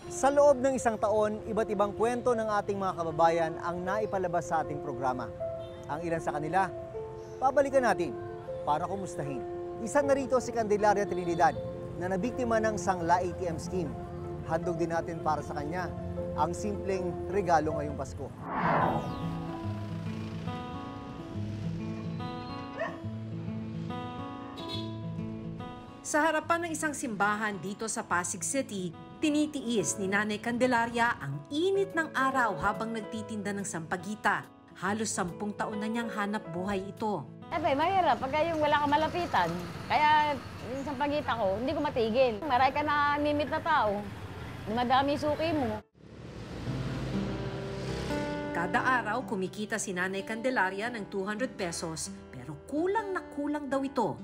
Sa loob ng isang taon, iba't ibang kwento ng ating mga kababayan ang naipalabas sa ating programa. Ang ilan sa kanila, babalikan natin para kumustahin. Isa na rito si Candelaria Trinidad na nabiktima ng Sangla ATM scheme. Handog din natin para sa kanya ang simpleng regalo ngayong Pasko. Sa harapan ng isang simbahan dito sa Pasig City, tinitiis ni Nanay Candelaria ang init ng araw habang nagtitinda ng sampagita. Halos 10 taon na niyang hanap buhay ito. Mahirap pagka yung wala kang malapitan. Kaya yung sampagita ko, hindi ko matigil. Maray ka na mimit na tao. Madami suki mo. Kada araw, kumikita si Nanay Candelaria ng 200 pesos, pero kulang na kulang daw ito.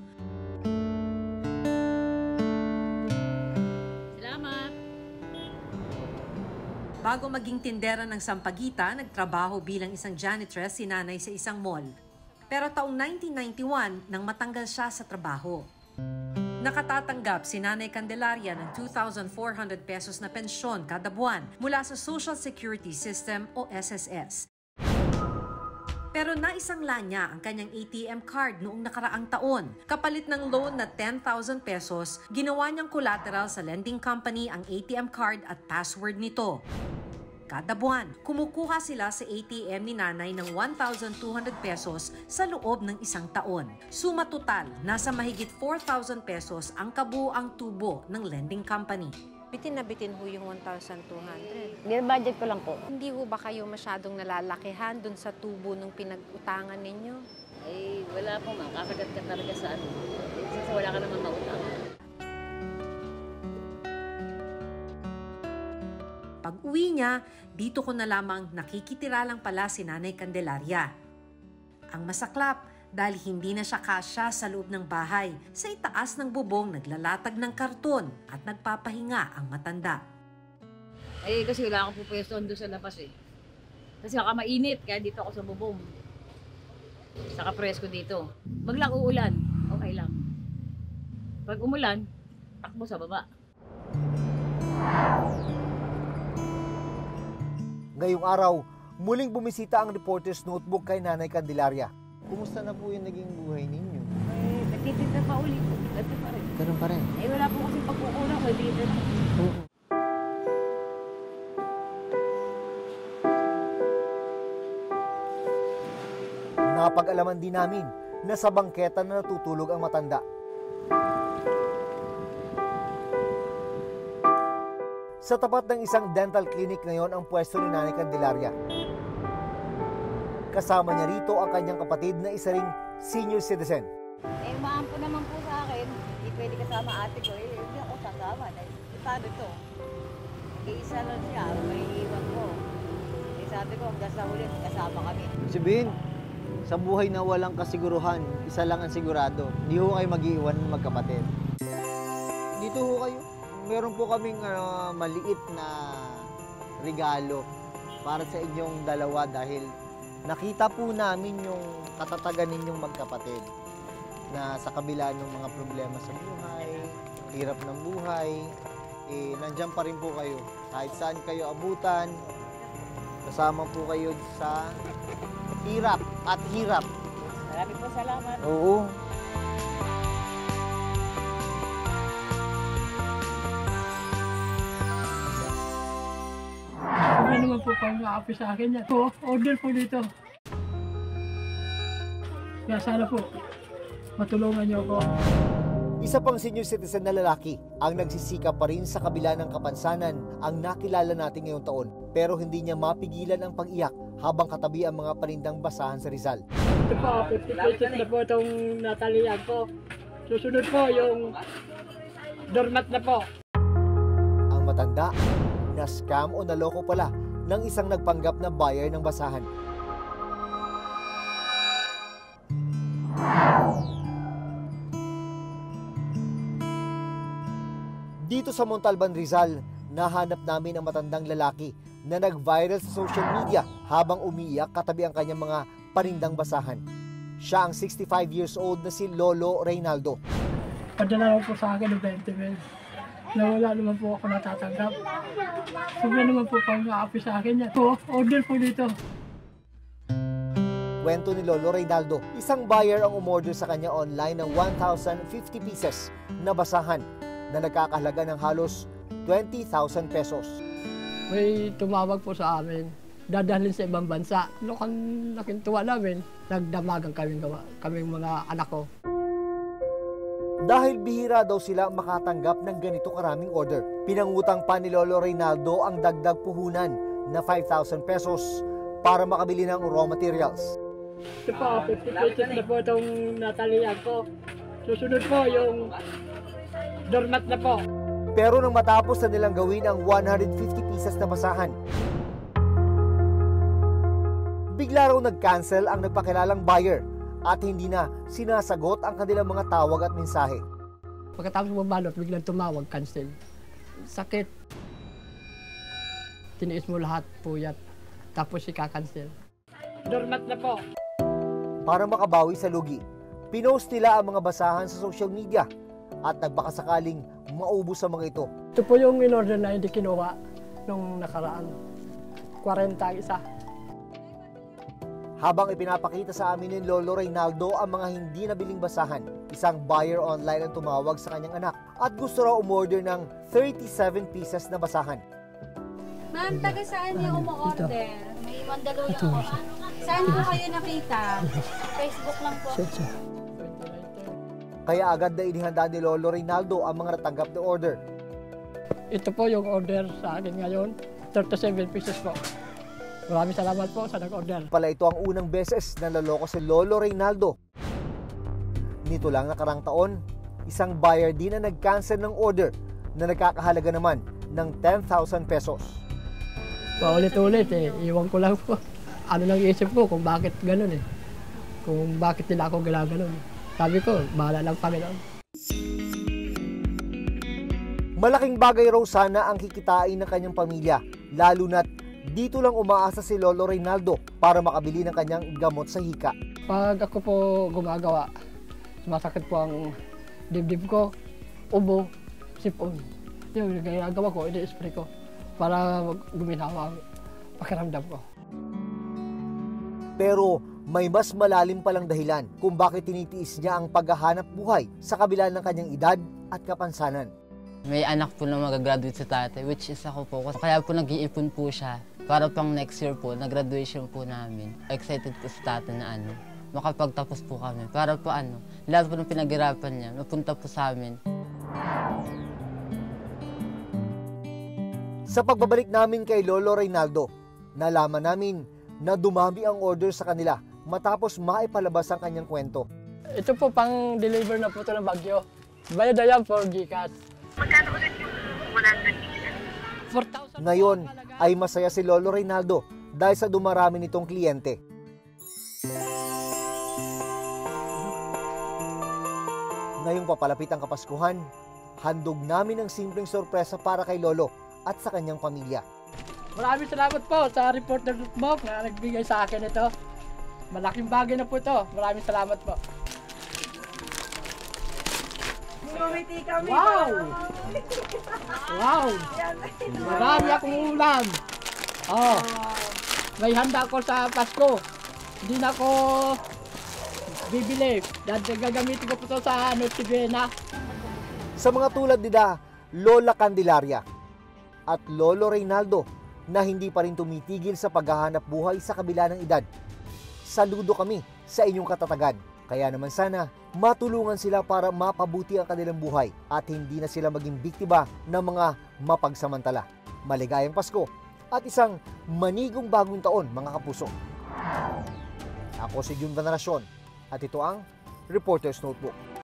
Bago maging tindera ng sampagita, nagtrabaho bilang isang janitress si Nanay sa isang mall. Pero taong 1991 nang matanggal siya sa trabaho. Nakatatanggap si Nanay Candelaria ng 2,400 pesos na pensyon kada buwan mula sa Social Security System o SSS. Pero naisangla niya ang kanyang ATM card noong nakaraang taon. Kapalit ng loan na 10,000 pesos, ginawa niyang collateral sa lending company ang ATM card at password nito. Kada buwan, kumukuha sila sa ATM ni Nanay ng 1,200 pesos sa loob ng isang taon. Suma total, nasa mahigit 4,000 pesos ang kabuuang tubo ng lending company. Bitin na bitin ho yung 1,200. Budget ko lang po. Hindi ho ba kayo masyadong nalalakihan dun sa tubo ng pinag-utangan ninyo? Eh, wala po ma'am. Kakagat ka talaga sa ano. Kasi wala ka naman mautang. Pag-uwi niya, dito ko na lamang nakikitira lang pala si Nanay Candelaria. Ang masaklap, dahil hindi na siya kasya sa loob ng bahay, sa itaas ng bubong naglalatag ng karton at nagpapahinga ang matanda. Eh, kasi wala akong pupwestohan doon sa labas eh. Kasi baka mainit, kaya dito ako sa bubong. Saka presko dito. Maglang uulan, okay lang. Pag umulan, takbo sa baba. Ngayong araw, muling bumisita ang Reporter's Notebook kay Nanay Candelaria. Kumusta na po yung naging buhay ninyo? Eh, nagtitinda pa ulit. Ganito pa rin. Ganun pa rin. Eh, wala po kasi pagkukulang. Dito na. Napag-alaman din namin na sa bangketa na natutulog ang matanda. Sa tapat ng isang dental clinic ngayon ang pwesto ni Nanay Candelaria. Kasama niya rito ang kanyang kapatid na isa ring senior citizen. Eh, maampo naman po sa akin. Hindi pwede kasama ate ko. Eh, hindi ako sasama. Paano to? Isa lang siya. May iwan ko. Eh, sabi ko, hanggang sa huli, kasama kami. Sabihin, sa buhay na walang kasiguruhan, isa lang ang sigurado. Hindi ho kayo mag-iwan magkapatid. Dito ho kayo. Meron po kaming maliit na regalo para sa inyong dalawa dahil nakita po namin yung katatagan ninyong magkapatid na sa kabila ng mga problema sa buhay, hirap ng buhay, nandyan pa rin po kayo. Kahit saan kayo abutan, kasama po kayo sa hirap at hirap. Maraming po salamat. Oo. Ano naman po pang aapi sa akin yan. Order po dito. Kaya sana po, matulungan niyo ako. Isa pang senior citizen na lalaki ang nagsisikap pa rin sa kabila ng kapansanan ang nakilala natin ngayong taon. Pero hindi niya mapigilan ang pag-iyak habang katabi ang mga panindang basahan sa Rizal. Ito po, 50 pesos na po itong natalian ko. Susunod po yung doormat na po. Ang matanda, na-scam o naloko pala ng isang nagpanggap na buyer ng basahan. Dito sa Montalban, Rizal, nahanap namin ang matandang lalaki na nag-viral sa social media habang umiiyak katabi ang kanyang mga panindang basahan. Siya ang 65 years old na si Lolo Reynaldo. Padala po sa akin ng 20 mil. na wala naman po ako natatanggap. Sobra naman po pang-aapi sa akin yan. Po, order po dito. Kwento ni Lolo Reynaldo, isang buyer ang umorder sa kanya online ng 1,050 pieces na basahan na nagkakahalaga ng halos 20,000 pesos. May tumawag po sa amin, dadalhin sa ibang bansa. Laking tuwa namin, nagdamagan kaming mga anak ko. Dahil bihira daw sila makatanggap ng ganito karaming order. Pinangutang pa ni Lolo Reynaldo ang dagdag puhunan na 5,000 pesos para makabili ng raw materials. Ito po, 50 pesos na po itong natalian ko. Susunod po yung doormat na po. Pero nang matapos na nilang gawin ang 150 pieces na basahan, bigla raw nag-cancel ang nagpakilalang buyer at hindi na sinasagot ang kanilang mga tawag at mensahe. Pagkatapos mabalot, biglang tumawag, cancel. Sakit. Tiniis mo lahat po yan. Tapos ika-cancel. Doormat na po. Para makabawi sa lugi, pinost nila ang mga basahan sa social media at nagbakasakaling maubos sa mga ito. Ito po yung in-order na hindi kinuha nung nakaraan. 40 isa. Habang ipinapakita sa amin ni Lolo Reynaldo ang mga hindi nabiling basahan, isang buyer online ang tumawag sa kanyang anak at gusto raw umorder ng 37 pieces na basahan. Ma'am, taga saan niyo umu-order? May Mandaluyong po. Saan po kayo nakita? Facebook lang po. Kaya agad na inihanda ni Lolo Reynaldo ang mga natanggap na order. Ito po yung order sa akin ngayon. 37 pieces po. Maraming salamat po sa nag-order. Pala ito ang unang beses na naloko si Lolo Reynaldo. Nito lang nakarang taon, isang buyer din na nag-cancel ng order na nagkakahalaga naman ng 10,000 pesos. Paulit-ulit iwan ko lang po. Ano nang isip ko kung bakit ganun Kung bakit nila ako ginaganon. Sabi ko, bahala lang Panginoon. Malaking bagay raw sana ang kikitain ng kanyang pamilya, lalo na't dito lang umaasa si Lolo Reynaldo para makabili ng kanyang gamot sa hika. Pag ako po gumagawa, sumasakit po ang dibdib ko, ubo, sipon. Yung ginagawa ko, ini-spray ko para guminawa ang pakiramdam ko. Pero may mas malalim palang dahilan kung bakit tinitiis niya ang paghahanap buhay sa kabila ng kanyang edad at kapansanan. May anak po na magagraduate sa tatay, which is ako po. Kaya po nag-iipon po siya para pang next year po, na-graduation po namin. Excited po sa tatay na makapagtapos po kami. Para po lahat po ng pinaghirapan niya, napunta po sa amin. Sa pagbabalik namin kay Lolo Reynaldo, nalaman namin na dumami ang order sa kanila matapos maipalabas ang kanyang kwento. Ito po pang deliver na po ito ng Baguio. Bayad na yan for GCash. Magkano ulit yung 100 pieces? 4,000. Ngayon ay masaya si Lolo Reynaldo dahil sa dumarami nitong kliyente. Ngayong papalapit ang Kapaskuhan, handog namin ang simpleng sorpresa para kay Lolo at sa kanyang pamilya. Maraming salamat po sa reporter mo na nagbigay sa akin ito. Malaking bagay na po ito. Maraming salamat po. Ngumiti kami. Wow! Wow! Marami akong ulam. Oh, may handa ko sa Pasko. Hindi na ako bibili. Dahil gagamitin ko po ito sa Noche Buena. Sa mga tulad nila, Lola Candelaria at Lolo Reynaldo na hindi pa rin tumitigil sa paghahanap buhay sa kabila ng edad. Saludo kami sa inyong katatagan. Kaya naman sana matulungan sila para mapabuti ang kanilang buhay at hindi na sila maging biktima ng mga mapagsamantala. Maligayang Pasko at isang manigong bagong taon, mga kapuso. Ako si Jun Veneracion at ito ang Reporter's Notebook.